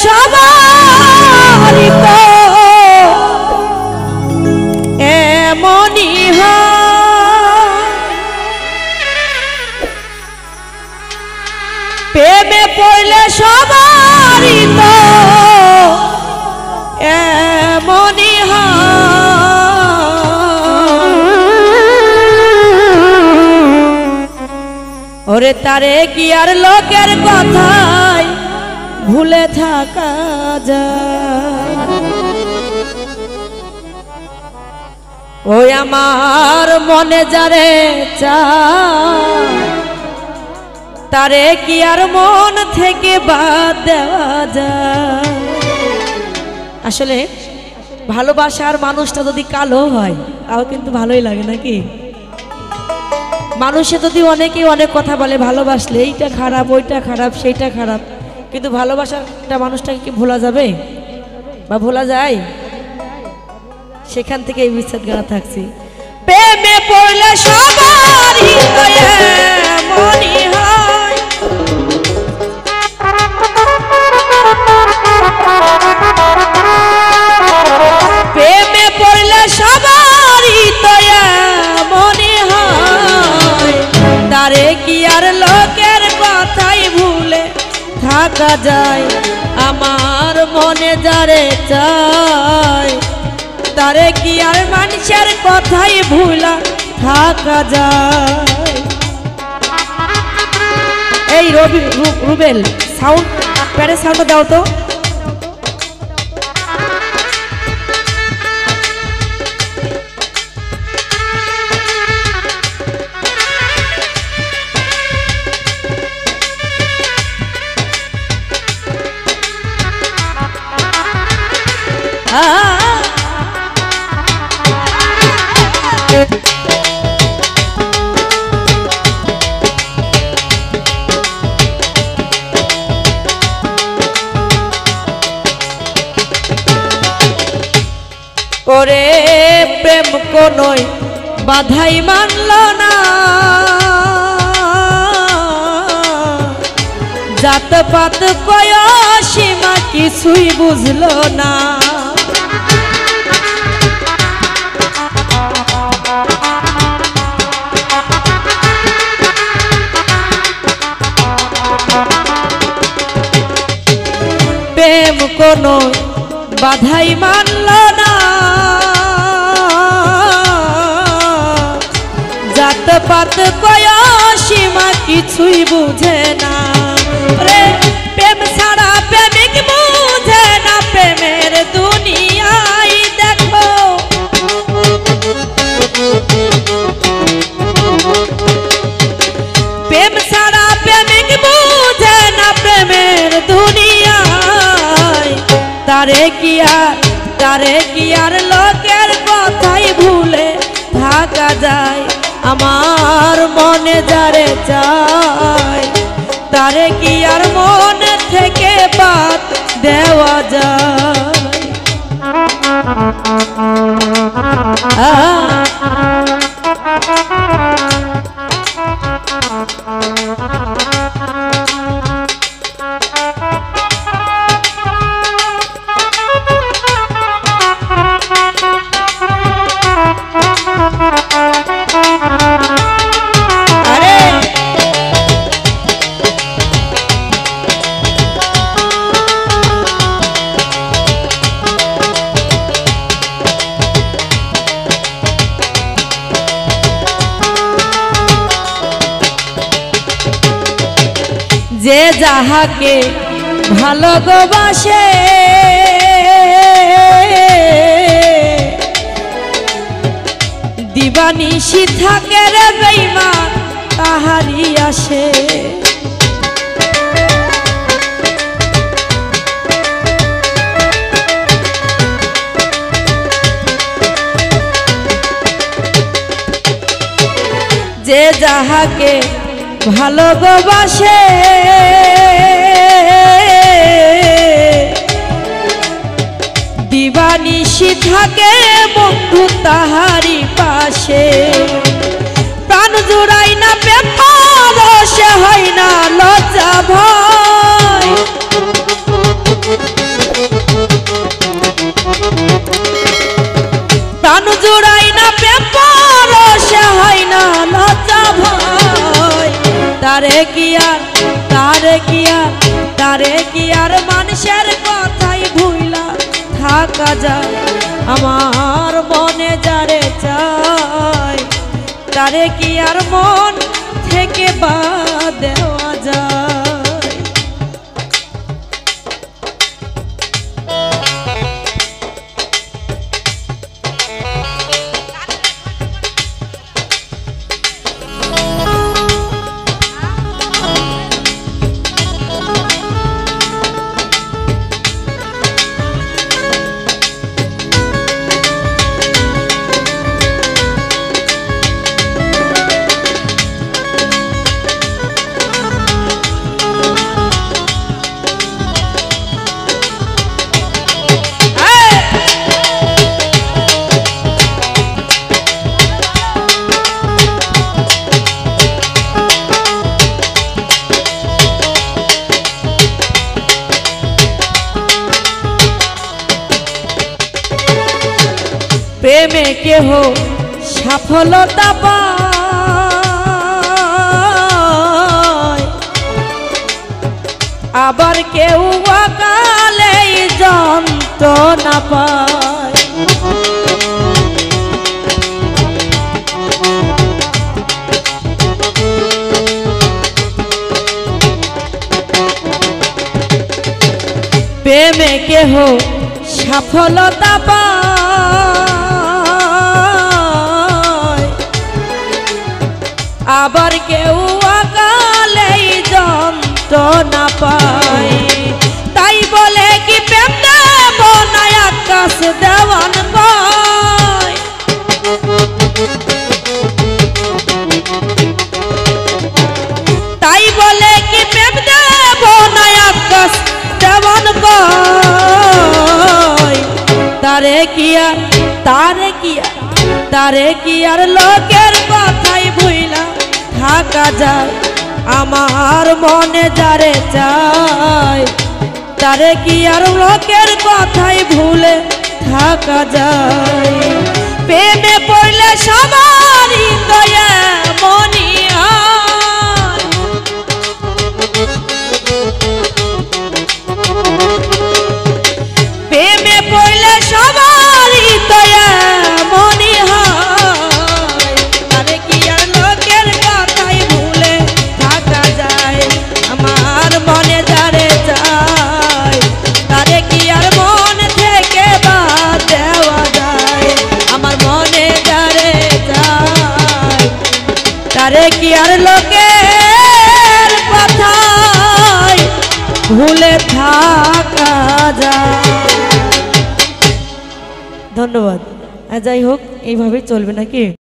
সবারই তো এমনই হয়, প্রেমে পড়লে সবারই তো এমনই হয়। ওরে তারে কি আর লোকের কথায় ভুলে থাকা যায়? ওই আমার মনে যারে চায় তারে কি আর মন থেকে বাদ দেওয়া যায়? আসলে ভালোবাসার মানুষটা যদি কালো হয় তাও কিন্তু ভালোই লাগে নাকি? মানুষে যদি অনেকেই অনেক কথা বলে ভালোবাসলে এইটা খারাপ ওইটা খারাপ সেইটা খারাপ, কিন্তু ভালোবাসাটা মানুষটাকে কি ভোলা যাবে বা ভোলা যায়? সেখান থেকে এই বিচ্ছেদ গানা থাকছি। প্রেমে পড়লে সবারই তো এমনই হয়, প্রেমে পড়লে সবারই তো এমনই হয়। তারে কি আর লোকের কথাই ভুলে থাকা যায়? আমার মনে যারে চায় তারে কি আর মানুষের কথাই ভুলা থাকা যায়? এই রুবেল সাউন্ড প্যারে সাউন্ড দাও তো। ওরে প্রেম কোনোই বাধাই মানল না, জাত পাত কয় সীমা কিছুই বুঝলো না। প্রেম কোনোই বাধাই মানল না, জাত পাত কয় সীমা কিছুই বুঝে না। রে প্রেম ছাড়া প্রেমিক বুঝে না প্রেমের দুনিয়ায়। দেখো প্রেম ছাড়া প্রেমিক বুঝে না প্রেমের দুনিয়ায়। তারে কি আর লোকের কথাই ভুলে থাকা যায়? আমার মনে যারে চায় তারে কি আর মন থেকে বাদ দেওয়া যায়? যে যাহাকে ভালোবাসে দিবানিশি থাকে রে বেঈমান তাহারি আসে। যে যাহাকে ভালোবাসে দিবানিশি থাকে বন্ধু তাহারি পাশে। প্রাণ জুড়াই না প্রেম পরশে হয় না লজ্জা ভয়। তারে কি আর মানুষের কথাই ভুইলা থাকা যায়। আমার মনে যারে চাই তারে কি আর মন থেকে বাদ দেওয়া যায়। প্রেমে কেহ সফলতা পায়, আবার কেউ অকালে যন্ত্রণা পায়। প্রেমে কেহ সফলতা পায়, আবার কেউ অকালে যন্ত্রণা পায়। তাই বলে কি প্রেম দেব না আকাশ দেওয়ান পায়। তাই বলে কি প্রেম দেব না আকাশ দেওয়ান পায়। তারে কি আর লোকের কথাই ভুইলা থাকা যায়। আমার মনে যারে চাই তারে কি আর লোকের কথাই ভুলে থাকা যায়। প্রেমে পড়লে সবারই তো এমনই হয়। প্রেমে পড়লে সবারই তো এমনই হয়। তারে কি আর লোকের কথাই ভুলে থাকা যায়। আমার মনে যারে চাই তারে কি আর মন থেকে বাদ দেওয়া যায়। আমার মনে যারে চাই তারে কি আর লোকের কথাই ভুলে থাকা যায়। ধন্যবাদ। যাই হোক, এইভাবেই চলবে নাকি?